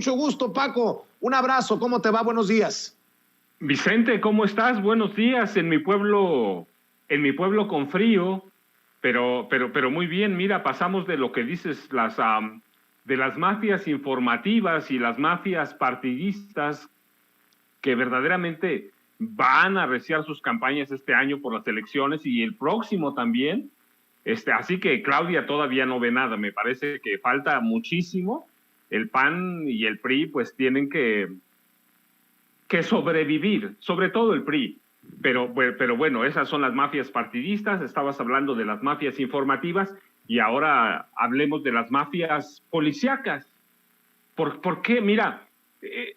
mucho gusto, Paco. Un abrazo, ¿cómo te va? Buenos días. Vicente, ¿cómo estás? Buenos días. En mi pueblo con frío, pero muy bien. Mira, pasamos de lo que dices, de las mafias informativas y las mafias partidistas que verdaderamente van a arreciar sus campañas este año por las elecciones y el próximo también. Así que Claudia todavía no ve nada. Me parece que falta muchísimo. El PAN y el PRI pues tienen que sobrevivir, sobre todo el PRI. Pero bueno, esas son las mafias partidistas. Estabas hablando de las mafias informativas y ahora hablemos de las mafias policíacas. ¿Por qué? Mira,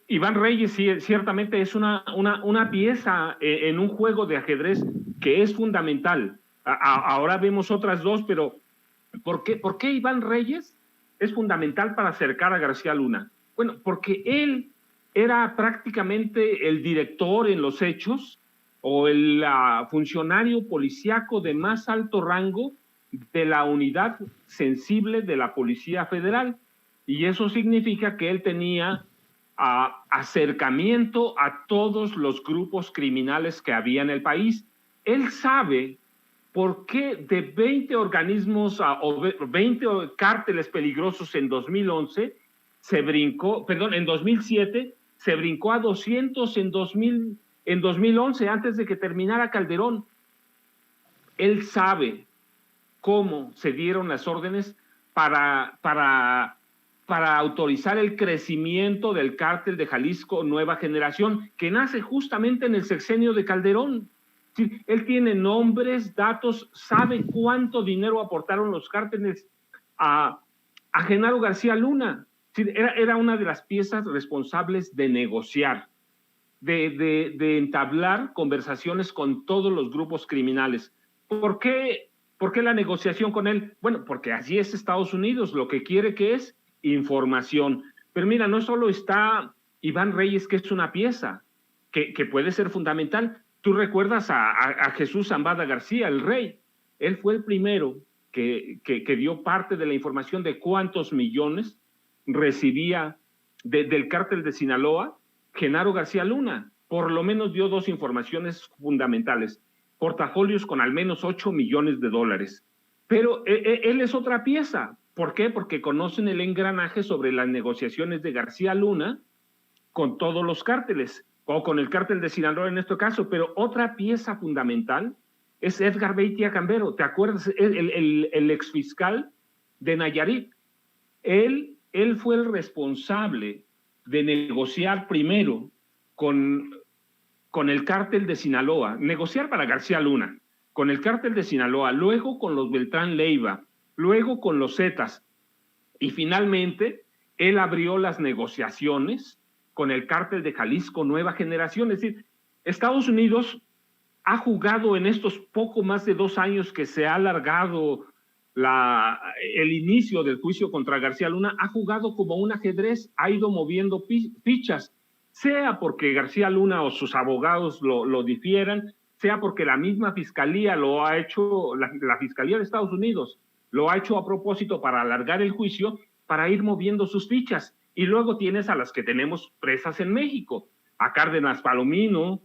Iván Reyes ciertamente es una pieza en un juego de ajedrez que es fundamental. Ahora vemos otras dos, pero ¿por qué Iván Reyes es fundamental para acercar a García Luna? Bueno, porque él era prácticamente el director en los hechos o el funcionario policíaco de más alto rango de la unidad sensible de la Policía Federal. Y eso significa que él tenía acercamiento a todos los grupos criminales que había en el país. Él sabe por qué de 20 organismos o 20 cárteles peligrosos en 2011 en 2007 se brincó a 200 en 2011, antes de que terminara Calderón. Él sabe cómo se dieron las órdenes para autorizar el crecimiento del cártel de Jalisco Nueva Generación, que nace justamente en el sexenio de Calderón. Sí, él tiene nombres, datos, sabe cuánto dinero aportaron los cárteles a Genaro García Luna. Sí, era una de las piezas responsables de negociar, de entablar conversaciones con todos los grupos criminales. ¿Por qué la negociación con él? Bueno, porque así es Estados Unidos, lo que quiere que es información. Pero mira, no solo está Iván Reyes, que es una pieza que puede ser fundamental. Tú recuerdas a Jesús Zambada García, el rey. Él fue el primero que dio parte de la información de cuántos millones recibía del cártel de Sinaloa Genaro García Luna. Por lo menos dio dos informaciones fundamentales: portafolios con al menos 8 millones de dólares. Pero él es otra pieza. ¿Por qué? Porque conocen el engranaje sobre las negociaciones de García Luna con todos los cárteles, o con el cártel de Sinaloa en este caso. Pero otra pieza fundamental es Edgar Beitia Cambero. ¿Te acuerdas? El exfiscal de Nayarit. Él fue el responsable de negociar primero con el cártel de Sinaloa, negociar para García Luna, con el cártel de Sinaloa, luego con los Beltrán Leiva, luego con los Zetas, y finalmente él abrió las negociaciones con el cártel de Jalisco Nueva Generación. Es decir, Estados Unidos ha jugado en estos poco más de 2 años que se ha alargado el inicio del juicio contra García Luna, ha jugado como un ajedrez, ha ido moviendo fichas, sea porque García Luna o sus abogados lo difieran, sea porque la misma fiscalía lo ha hecho, la Fiscalía de Estados Unidos lo ha hecho a propósito para alargar el juicio, para ir moviendo sus fichas. Y luego tienes a las que tenemos presas en México, a Cárdenas Palomino,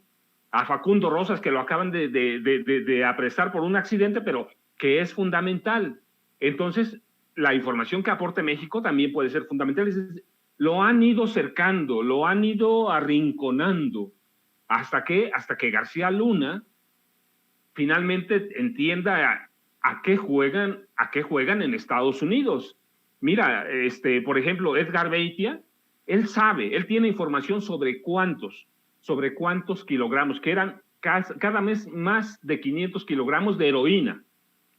a Facundo Rosas, que lo acaban de apresar por un accidente, pero que es fundamental. Entonces, la información que aporte México también puede ser fundamental. Lo han ido cercando, lo han ido arrinconando, hasta que García Luna finalmente entienda a qué juegan en Estados Unidos. Mira, por ejemplo, Edgar Beitia, él sabe, él tiene información sobre cuántos kilogramos, que eran cada mes más de 500 kilogramos de heroína,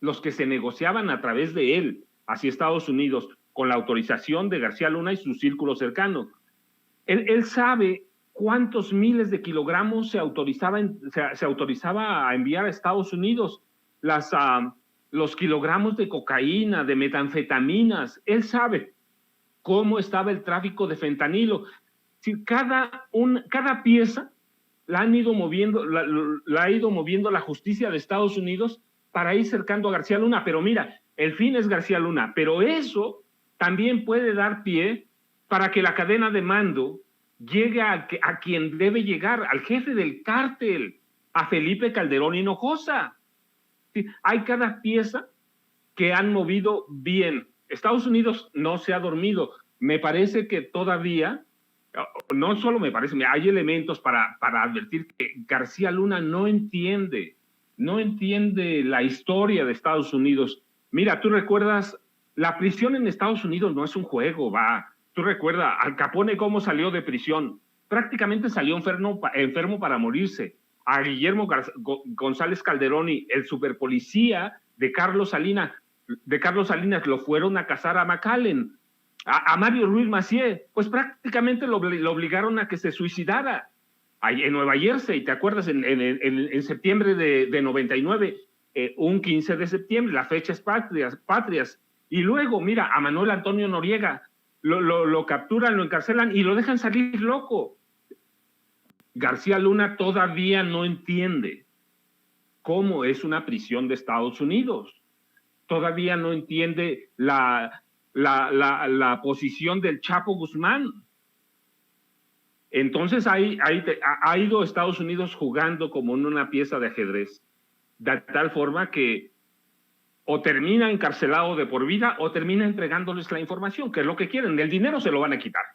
los que se negociaban a través de él hacia Estados Unidos, con la autorización de García Luna y su círculo cercano. Él sabe cuántos miles de kilogramos se autorizaba a enviar a Estados Unidos, los kilogramos de cocaína, de metanfetaminas. Él sabe cómo estaba el tráfico de fentanilo. Si cada pieza la ha ido moviendo la justicia de Estados Unidos para ir cercando a García Luna. Pero mira, el fin es García Luna, pero eso también puede dar pie para que la cadena de mando llegue a quien debe llegar, al jefe del cártel, a Felipe Calderón Hinojosa. Sí, hay cada pieza que han movido bien. Estados Unidos no se ha dormido. Me parece que todavía, no solo me parece, hay elementos para advertir que García Luna no entiende la historia de Estados Unidos. Mira, tú recuerdas, la prisión en Estados Unidos no es un juego, va. Tú recuerdas, Al Capone cómo salió de prisión. Prácticamente salió enfermo para morirse. A Guillermo González Calderoni, el superpolicía de Carlos Salinas, lo fueron a cazar a McAllen. A Mario Ruiz Massieu, pues prácticamente lo obligaron a que se suicidara. En Nueva Jersey, ¿te acuerdas? En septiembre de 99, un 15 de septiembre, las fechas patrias. Y luego, mira, a Manuel Antonio Noriega, lo capturan, lo encarcelan y lo dejan salir loco. García Luna todavía no entiende cómo es una prisión de Estados Unidos. Todavía no entiende la posición del Chapo Guzmán. Entonces ha ido Estados Unidos jugando como en una pieza de ajedrez, de tal forma que o termina encarcelado de por vida o termina entregándoles la información, que es lo que quieren. El dinero se lo van a quitar.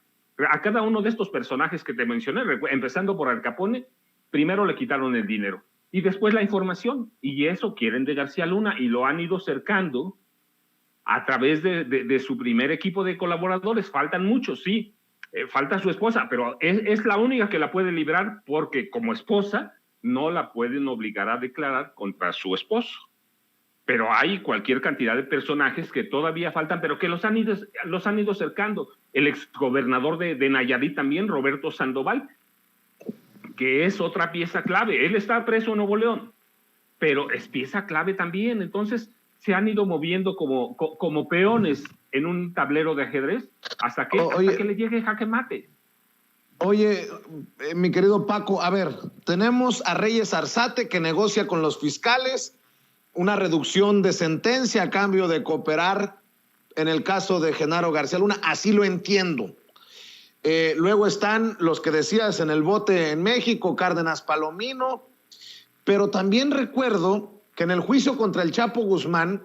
A cada uno de estos personajes que te mencioné, empezando por Al Capone, primero le quitaron el dinero y después la información, y eso quieren de García Luna y lo han ido cercando a través de su primer equipo de colaboradores. Faltan muchos, sí, falta su esposa, pero es la única que la puede librar porque como esposa no la pueden obligar a declarar contra su esposo. Pero hay cualquier cantidad de personajes que todavía faltan, pero que los han ido cercando. El exgobernador de Nayarit también, Roberto Sandoval, que es otra pieza clave. Él está preso en Nuevo León, pero es pieza clave también. Entonces se han ido moviendo como peones en un tablero de ajedrez hasta que le llegue jaque mate. Oye, mi querido Paco, a ver, tenemos a Reyes Arzate que negocia con los fiscales una reducción de sentencia a cambio de cooperar en el caso de Genaro García Luna, así lo entiendo. Luego están los que decías en el bote en México, Cárdenas Palomino, pero también recuerdo que en el juicio contra el Chapo Guzmán,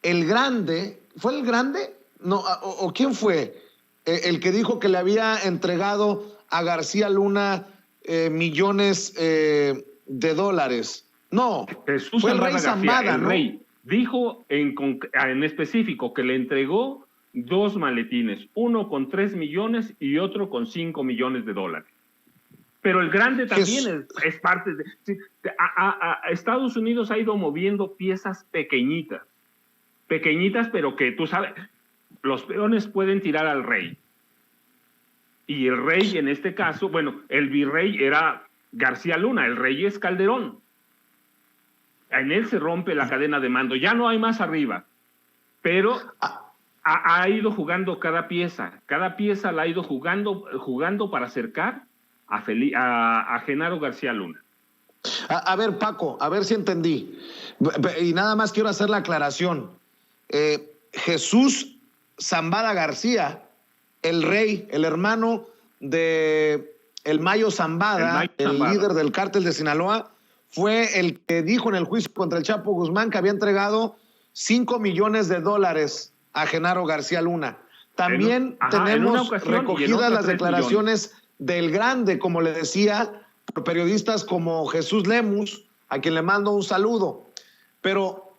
el Grande, ¿fue el Grande? No, ¿o quién fue? El que dijo que le había entregado a García Luna millones de dólares. No, Jesús fue el Zambrana rey García, Zambada, el ¿no? rey, dijo en específico que le entregó 2 maletines, uno con 3 millones y otro con 5 millones de dólares. Pero el Grande también es parte de... Estados Unidos ha ido moviendo piezas pequeñitas, pero que tú sabes, los peones pueden tirar al rey. Y el rey en este caso, bueno, el virrey era García Luna, el rey es Calderón. En él se rompe la cadena de mando, ya no hay más arriba, pero ha ido jugando cada pieza la ha ido jugando para acercar a Genaro García Luna. A ver, Paco, a ver si entendí, y nada más quiero hacer la aclaración. Jesús Zambada García, el rey, el hermano de el Mayo Zambada, el líder del cártel de Sinaloa, fue el que dijo en el juicio contra el Chapo Guzmán que había entregado 5 millones de dólares a Genaro García Luna. También tenemos recogidas las declaraciones del Grande, como le decía, por periodistas como Jesús Lemus, a quien le mando un saludo. Pero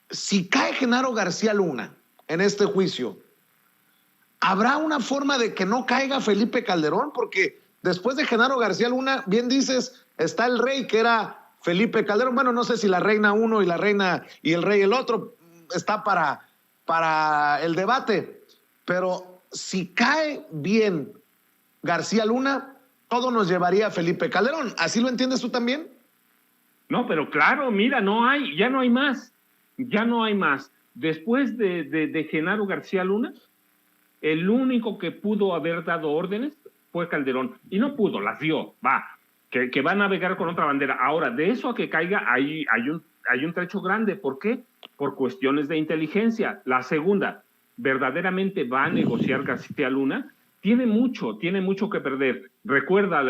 si cae Genaro García Luna en este juicio, ¿habrá una forma de que no caiga Felipe Calderón? Porque después de Genaro García Luna, bien dices, está el rey, que era Felipe Calderón. Bueno, no sé si la reina uno y la reina y el rey el otro, está para el debate. Pero si cae bien García Luna, todo nos llevaría a Felipe Calderón. ¿Así lo entiendes tú también? No, pero claro, mira, ya no hay más. Después de Genaro García Luna, el único que pudo haber dado órdenes fue Calderón. Y no pudo, las dio, que va a navegar con otra bandera. Ahora, de eso a que caiga, hay un trecho grande. ¿Por qué? Por cuestiones de inteligencia. La segunda, verdaderamente va a negociar García Luna, tiene mucho que perder. Recuerda,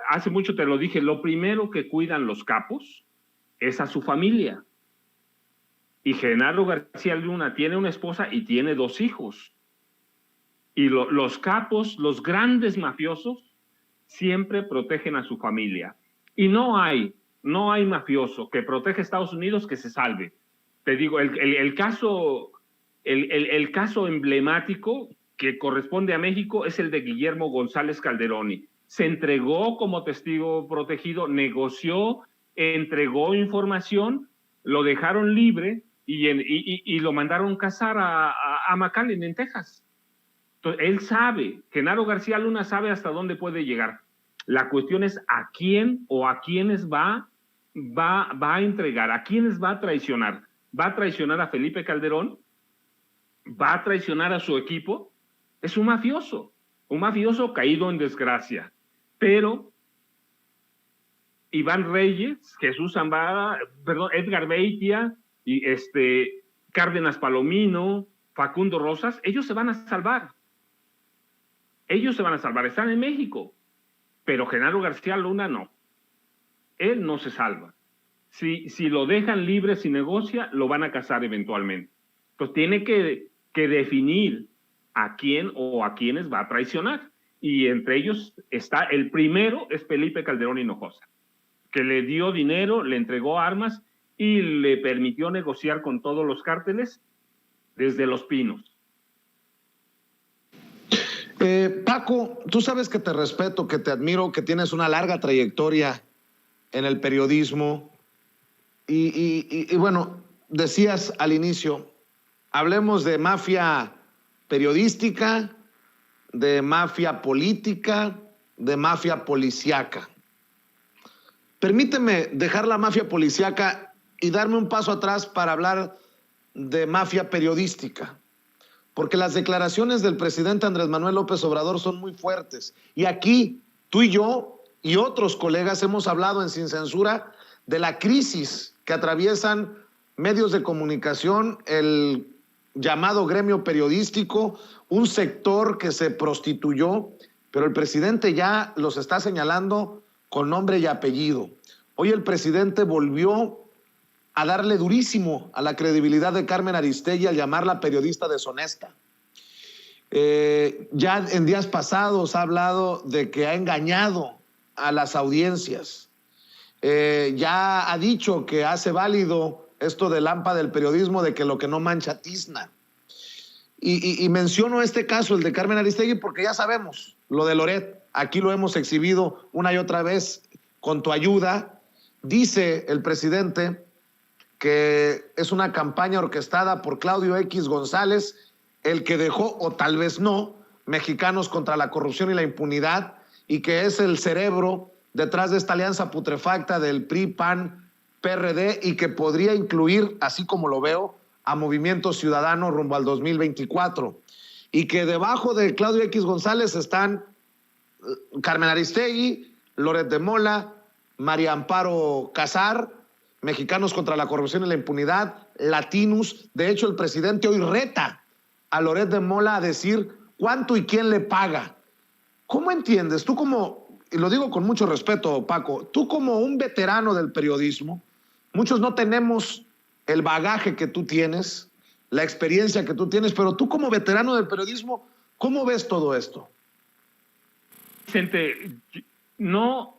hace mucho te lo dije, lo primero que cuidan los capos es a su familia. Y Genaro García Luna tiene una esposa y tiene 2 hijos. Y los capos, los grandes mafiosos, siempre protegen a su familia. Y no hay mafioso que protege a Estados Unidos que se salve. Te digo, el caso emblemático que corresponde a México es el de Guillermo González Calderoni. Se entregó como testigo protegido, negoció, entregó información, lo dejaron libre y lo mandaron cazar a McAllen en Texas. Entonces, él sabe, Genaro García Luna sabe hasta dónde puede llegar. La cuestión es a quién o a quiénes va a entregar, a quiénes va a traicionar. ¿Va a traicionar a Felipe Calderón? ¿Va a traicionar a su equipo? Es un mafioso caído en desgracia. Pero Iván Reyes, Jesús Zambada, Edgar Beitia, y Cárdenas Palomino, Facundo Rosas, ellos se van a salvar. Están en México. Pero Genaro García Luna no. Él no se salva. Si lo dejan libre, si negocia, lo van a cazar eventualmente. Entonces tiene que definir a quién o a quiénes va a traicionar. Y entre ellos está, el primero es Felipe Calderón Hinojosa, que le dio dinero, le entregó armas y le permitió negociar con todos los cárteles desde Los Pinos. Paco, tú sabes que te respeto, que te admiro, que tienes una larga trayectoria en el periodismo y bueno, decías al inicio, hablemos de mafia periodística, de mafia política, de mafia policíaca. Permíteme dejar la mafia policíaca y darme un paso atrás para hablar de mafia periodística, porque las declaraciones del presidente Andrés Manuel López Obrador son muy fuertes. Y aquí, tú y yo y otros colegas hemos hablado en Sin Censura de la crisis que atraviesan medios de comunicación, el llamado gremio periodístico, un sector que se prostituyó, pero el presidente ya los está señalando con nombre y apellido. Hoy el presidente volvió a darle durísimo a la credibilidad de Carmen Aristegui al llamarla periodista deshonesta. Ya en días pasados ha hablado de que ha engañado a las audiencias. Ya ha dicho que hace válido esto del AMPA del periodismo, de que lo que no mancha tizna. Y menciono este caso, el de Carmen Aristegui, porque ya sabemos lo de Loret. Aquí lo hemos exhibido una y otra vez con tu ayuda. Dice el presidente que es una campaña orquestada por Claudio X González, el que dejó, o tal vez no, Mexicanos contra la Corrupción y la Impunidad, y que es el cerebro detrás de esta alianza putrefacta del PRI, PAN, PRD, y que podría incluir, así como lo veo, a Movimiento Ciudadano rumbo al 2024. Y que debajo de Claudio X González están Carmen Aristegui, Loret de Mola, María Amparo Casar, Mexicanos contra la Corrupción y la Impunidad, Latinus. De hecho, el presidente hoy reta a Loret de Mola a decir cuánto y quién le paga. ¿Cómo entiendes? Tú como, y lo digo con mucho respeto, Paco, tú como un veterano del periodismo, muchos no tenemos el bagaje que tú tienes, la experiencia que tú tienes, pero tú como veterano del periodismo, ¿cómo ves todo esto? Vicente, no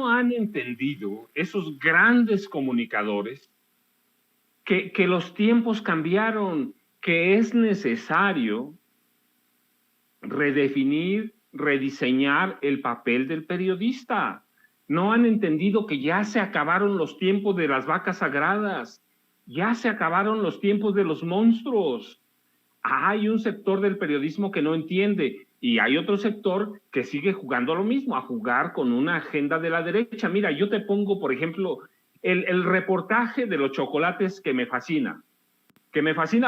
han entendido esos grandes comunicadores que los tiempos cambiaron, que es necesario redefinir, rediseñar el papel del periodista. No han entendido que ya se acabaron los tiempos de las vacas sagradas, ya se acabaron los tiempos de los monstruos. Hay un sector del periodismo que no entiende y hay otro sector que sigue jugando lo mismo, a jugar con una agenda de la derecha. Mira, yo te pongo, por ejemplo, el reportaje de los chocolates que me fascina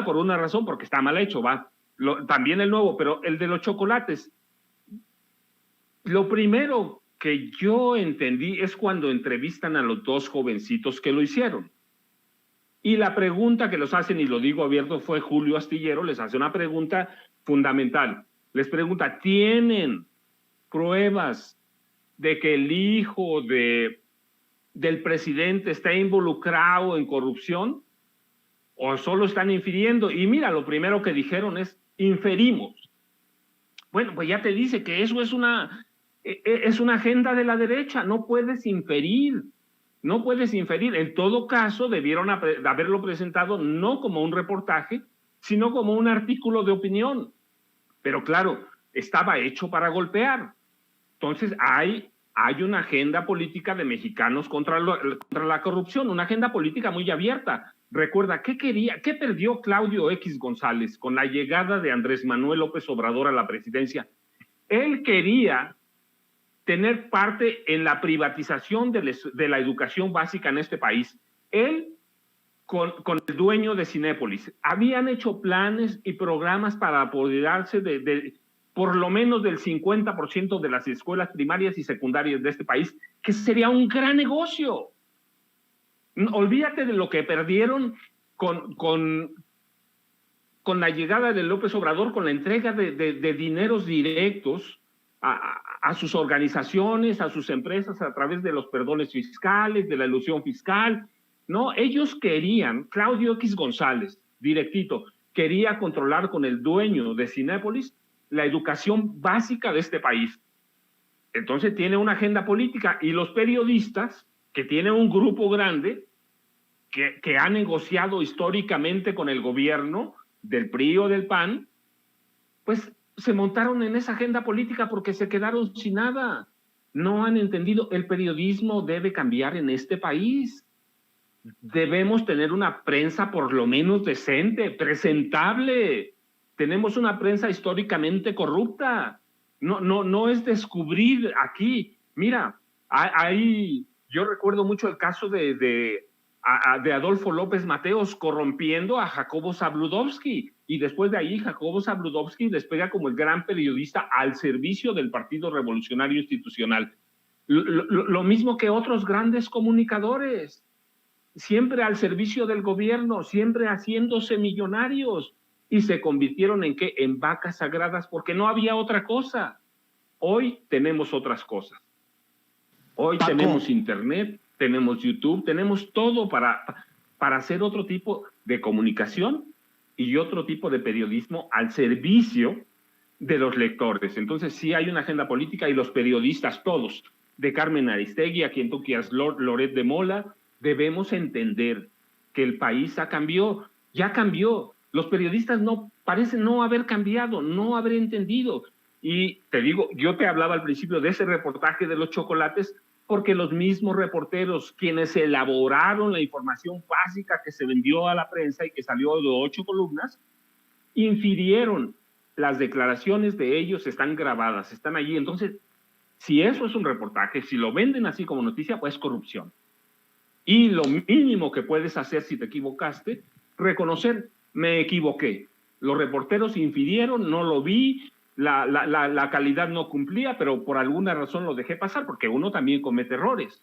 por una razón, porque está mal hecho, también el nuevo, pero el de los chocolates. Lo primero que yo entendí es cuando entrevistan a los 2 jovencitos que lo hicieron. Y la pregunta que los hacen, y lo digo abierto, fue Julio Astillero, les hace una pregunta fundamental. Les pregunta, ¿tienen pruebas de que el hijo del presidente está involucrado en corrupción? ¿O solo están infiriendo? Y mira, lo primero que dijeron es, inferimos. Bueno, pues ya te dice que eso es una agenda de la derecha, no puedes inferir. No puedes inferir. En todo caso, debieron haberlo presentado no como un reportaje, sino como un artículo de opinión. Pero claro, estaba hecho para golpear. Entonces, hay una agenda política de mexicanos contra la corrupción, una agenda política muy abierta. Recuerda, ¿qué perdió Claudio X González con la llegada de Andrés Manuel López Obrador a la presidencia? Él quería tener parte en la privatización de la educación básica en este país. Él, con el dueño de Cinépolis, habían hecho planes y programas para apoderarse de por lo menos del 50% de las escuelas primarias y secundarias de este país, que sería un gran negocio. Olvídate de lo que perdieron con la llegada de López Obrador, con la entrega de dineros directos a sus organizaciones, a sus empresas, a través de los perdones fiscales, de la elusión fiscal. No, ellos querían, Claudio X González, directito, quería controlar con el dueño de Cinépolis la educación básica de este país. Entonces tiene una agenda política, y los periodistas, que tienen un grupo grande, que ha negociado históricamente con el gobierno del PRI o del PAN, pues se montaron en esa agenda política porque se quedaron sin nada. No han entendido, el periodismo debe cambiar en este país. Debemos tener una prensa por lo menos decente, presentable. Tenemos una prensa históricamente corrupta. No es descubrir aquí. Mira, yo recuerdo mucho el caso de Adolfo López Mateos corrompiendo a Jacobo Zabludovsky, y después de ahí Jacobo Zabludovsky despega como el gran periodista al servicio del Partido Revolucionario Institucional. Lo mismo que otros grandes comunicadores, siempre al servicio del gobierno, siempre haciéndose millonarios, y se convirtieron ¿en qué? En vacas sagradas, porque no había otra cosa. Hoy tenemos otras cosas. Hoy Paco, tenemos internet, tenemos YouTube, tenemos todo para hacer otro tipo de comunicación y otro tipo de periodismo al servicio de los lectores. Entonces sí hay una agenda política, y los periodistas todos, de Carmen Aristegui a quien tú quieras, Loret de Mola, debemos entender que el país ya cambió. Los periodistas parecen no haber cambiado, no haber entendido. Y te digo, yo te hablaba al principio de ese reportaje de los chocolates, porque los mismos reporteros, quienes elaboraron la información básica que se vendió a la prensa y que salió de 8 columnas, infirieron. Las declaraciones de ellos están grabadas, están allí. Entonces, si eso es un reportaje, si lo venden así como noticia, pues corrupción. Y lo mínimo que puedes hacer si te equivocaste, reconocer, me equivoqué. Los reporteros infirieron, no lo vi, la calidad no cumplía, pero por alguna razón lo dejé pasar, porque uno también comete errores.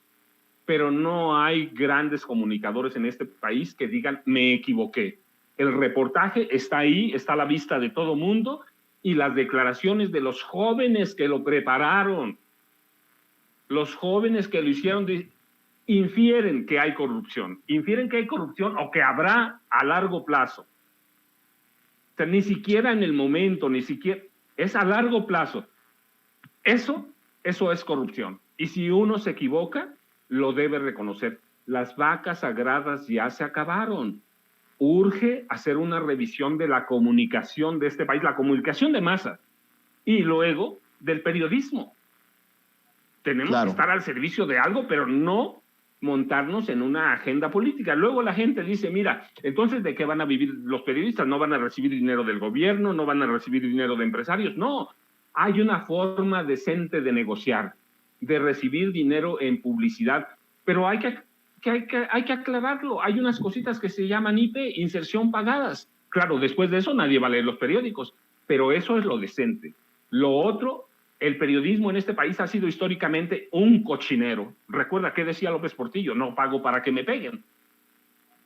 Pero no hay grandes comunicadores en este país que digan, me equivoqué. El reportaje está ahí, está a la vista de todo mundo, y las declaraciones de los jóvenes que lo prepararon, los jóvenes que lo hicieron, infieren que hay corrupción o que habrá a largo plazo. O sea, ni siquiera en el momento, ni siquiera, es a largo plazo. Eso es corrupción. Y si uno se equivoca, lo debe reconocer. Las vacas sagradas ya se acabaron. Urge hacer una revisión de la comunicación de este país, la comunicación de masa, y luego del periodismo. Tenemos que estar al servicio de algo, pero no montarnos en una agenda política. Luego la gente dice, mira, entonces ¿de qué van a vivir los periodistas? ¿No van a recibir dinero del gobierno? ¿No van a recibir dinero de empresarios? No, hay una forma decente de negociar, de recibir dinero en publicidad, pero hay que aclararlo. Hay unas cositas que se llaman IP, inserción pagadas. Claro, después de eso nadie va a leer los periódicos, pero eso es lo decente. Lo otro, el periodismo en este país ha sido históricamente un cochinero. Recuerda qué decía López Portillo, no pago para que me peguen.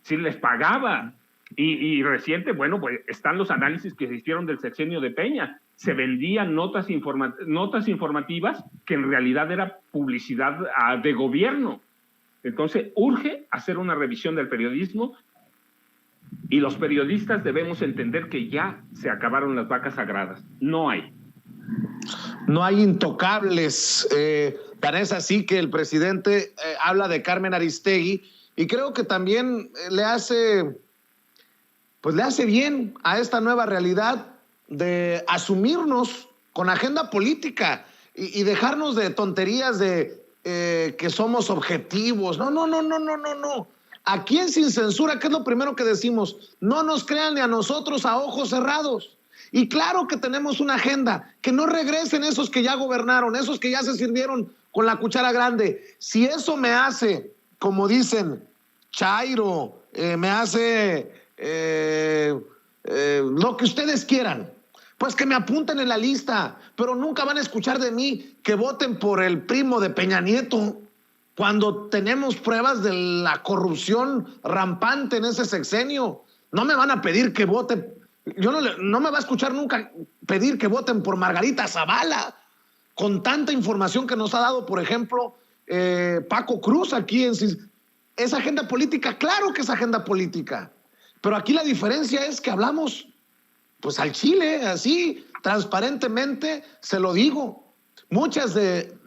sí les pagaba. Y reciente, bueno, pues están los análisis que se hicieron del sexenio de Peña. Se vendían notas informativas que en realidad era publicidad de gobierno. Entonces, urge hacer una revisión del periodismo y los periodistas debemos entender que ya se acabaron las vacas sagradas. No hay. No hay intocables. Tan es así que el presidente habla de Carmen Aristegui y creo que también le hace bien a esta nueva realidad de asumirnos con agenda política y dejarnos de tonterías de que somos objetivos. No. Aquí en Sin Censura, ¿qué es lo primero que decimos? No nos crean ni a nosotros a ojos cerrados. Y claro que tenemos una agenda, que no regresen esos que ya gobernaron, esos que ya se sirvieron con la cuchara grande. Si eso me hace, como dicen, chairo, me hace lo que ustedes quieran, pues que me apunten en la lista, pero nunca van a escuchar de mí que voten por el primo de Peña Nieto, cuando tenemos pruebas de la corrupción rampante en ese sexenio. No me van a pedir que voten. No me va a escuchar nunca pedir que voten por Margarita Zavala, con tanta información que nos ha dado, por ejemplo, Paco Cruz aquí en... ¿Es agenda política? Claro que es agenda política. Pero aquí la diferencia es que hablamos pues al chile, así, transparentemente, se lo digo. Muchas de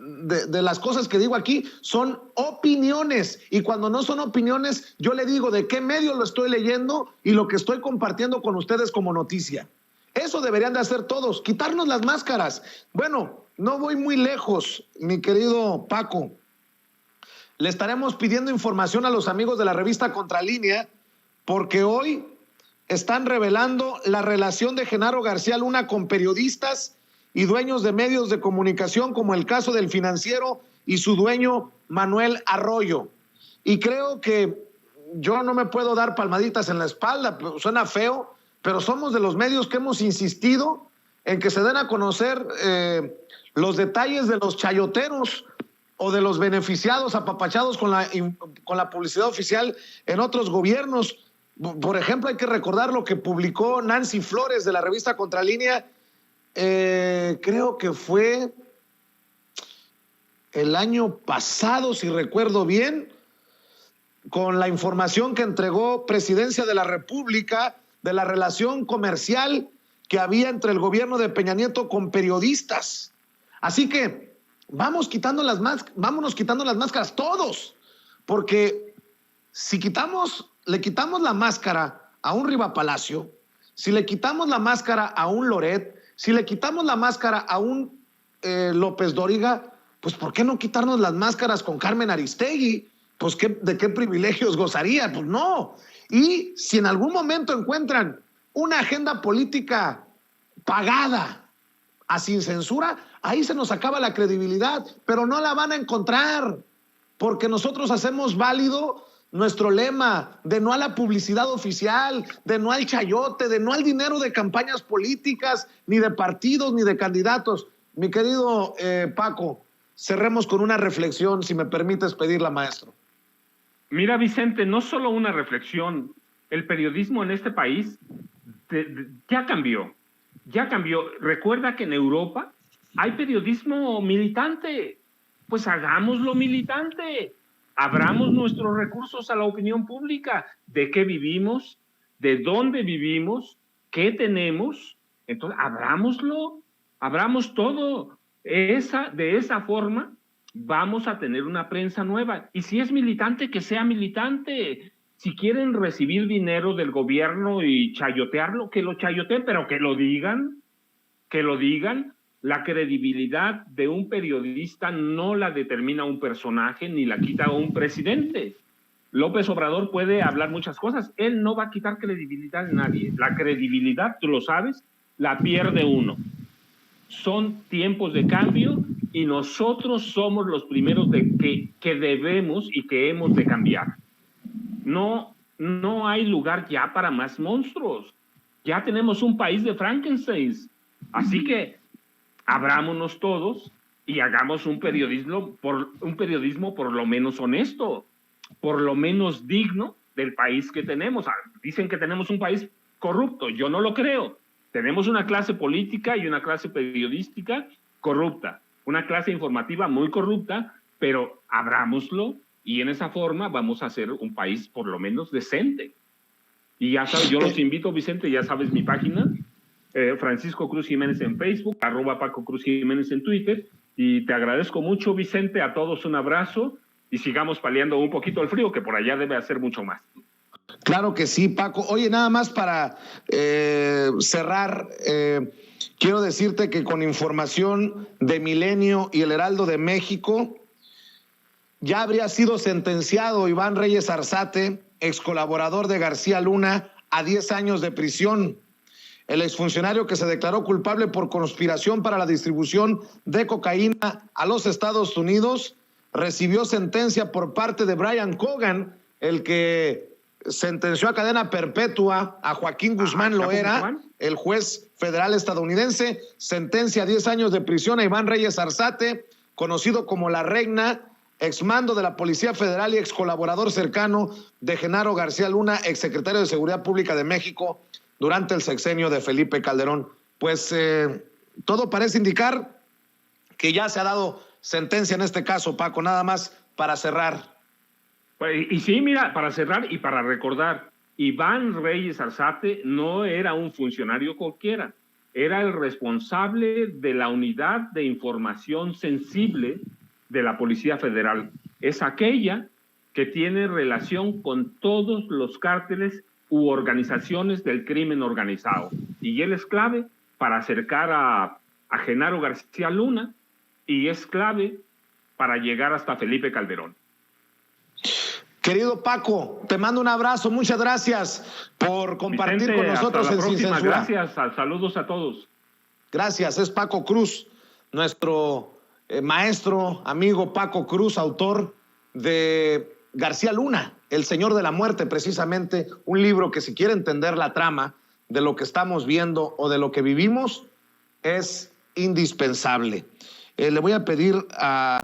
las cosas que digo aquí son opiniones, y cuando no son opiniones, yo le digo de qué medio lo estoy leyendo y lo que estoy compartiendo con ustedes como noticia. Eso deberían de hacer todos, quitarnos las máscaras. Bueno, no voy muy lejos, mi querido Paco. Le estaremos pidiendo información a los amigos de la revista Contralínea, porque hoy están revelando la relación de Genaro García Luna con periodistas y dueños de medios de comunicación, como el caso del Financiero y su dueño Manuel Arroyo. Y creo que yo no me puedo dar palmaditas en la espalda, suena feo, pero somos de los medios que hemos insistido en que se den a conocer los detalles de los chayoteros o de los beneficiados apapachados con la publicidad oficial en otros gobiernos. Por ejemplo, hay que recordar lo que publicó Nancy Flores de la revista Contralínea, creo que fue el año pasado, si recuerdo bien, con la información que entregó Presidencia de la República de la relación comercial que había entre el gobierno de Peña Nieto con periodistas. Así que vámonos quitando las máscaras todos, porque si le quitamos la máscara a un Riva Palacio, si le quitamos la máscara a un Loret, si le quitamos la máscara a un López Dóriga, pues ¿por qué no quitarnos las máscaras con Carmen Aristegui? Pues ¿de qué privilegios gozaría? Pues no. Y si en algún momento encuentran una agenda política pagada a Sin Censura, ahí se nos acaba la credibilidad, pero no la van a encontrar, porque nosotros hacemos válido nuestro lema de no a la publicidad oficial, de no al chayote, de no al dinero de campañas políticas, ni de partidos, ni de candidatos. Mi querido Paco, cerremos con una reflexión, si me permites pedirla, maestro. Mira, Vicente, no solo una reflexión. El periodismo en este país ya cambió. Recuerda que en Europa hay periodismo militante. Pues hagámoslo militante. Abramos nuestros recursos a la opinión pública. ¿De qué vivimos? ¿De dónde vivimos? ¿Qué tenemos? Entonces, abrámoslo. Abramos todo. De esa forma vamos a tener una prensa nueva. Y si es militante, que sea militante. Si quieren recibir dinero del gobierno y chayotearlo, que lo chayoteen, pero que lo digan. La credibilidad de un periodista no la determina un personaje ni la quita un presidente. López Obrador puede hablar muchas cosas. Él no va a quitar credibilidad a nadie. La credibilidad, tú lo sabes, la pierde uno. Son tiempos de cambio y nosotros somos los primeros que debemos y que hemos de cambiar. No hay lugar ya para más monstruos. Ya tenemos un país de Frankenstein. Así que abrámonos todos y hagamos un periodismo por lo menos honesto, por lo menos digno del país que tenemos. Dicen que tenemos un país corrupto, yo no lo creo. Tenemos una clase política y una clase periodística corrupta, una clase informativa muy corrupta, pero abrámoslo y en esa forma vamos a hacer un país por lo menos decente. Y ya sabes, yo los invito, Vicente, ya sabes mi página, Francisco Cruz Jiménez en Facebook, @Paco Cruz Jiménez en Twitter, y te agradezco mucho, Vicente, a todos un abrazo y sigamos paliando un poquito el frío, que por allá debe hacer mucho más. Claro que sí, Paco. Oye, nada más para cerrar, quiero decirte que con información de Milenio y el Heraldo de México, ya habría sido sentenciado Iván Reyes Arzate, ex colaborador de García Luna, a 10 años de prisión. El exfuncionario que se declaró culpable por conspiración para la distribución de cocaína a los Estados Unidos recibió sentencia por parte de Brian Cogan, el que sentenció a cadena perpetua a Joaquín Guzmán Loera, el juez federal estadounidense, sentencia a 10 años de prisión a Iván Reyes Arzate, conocido como La Regna, exmando de la Policía Federal y ex colaborador cercano de Genaro García Luna, exsecretario de Seguridad Pública de México durante el sexenio de Felipe Calderón. Pues todo parece indicar que ya se ha dado sentencia en este caso, Paco, nada más para cerrar. Y sí, mira, para cerrar y para recordar, Iván Reyes Arzate no era un funcionario cualquiera, era el responsable de la unidad de información sensible de la Policía Federal. Es aquella que tiene relación con todos los cárteles u organizaciones del crimen organizado. Y él es clave para acercar a Genaro García Luna y es clave para llegar hasta Felipe Calderón. Querido Paco, te mando un abrazo, muchas gracias por compartir Vicente, con nosotros hasta la en Sin próxima. Censura. Gracias, saludos a todos. Gracias, es Paco Cruz, nuestro maestro, amigo Paco Cruz, autor de García Luna, El Señor de la Muerte, precisamente, un libro que si quiere entender la trama de lo que estamos viendo o de lo que vivimos, es indispensable. Le voy a pedir a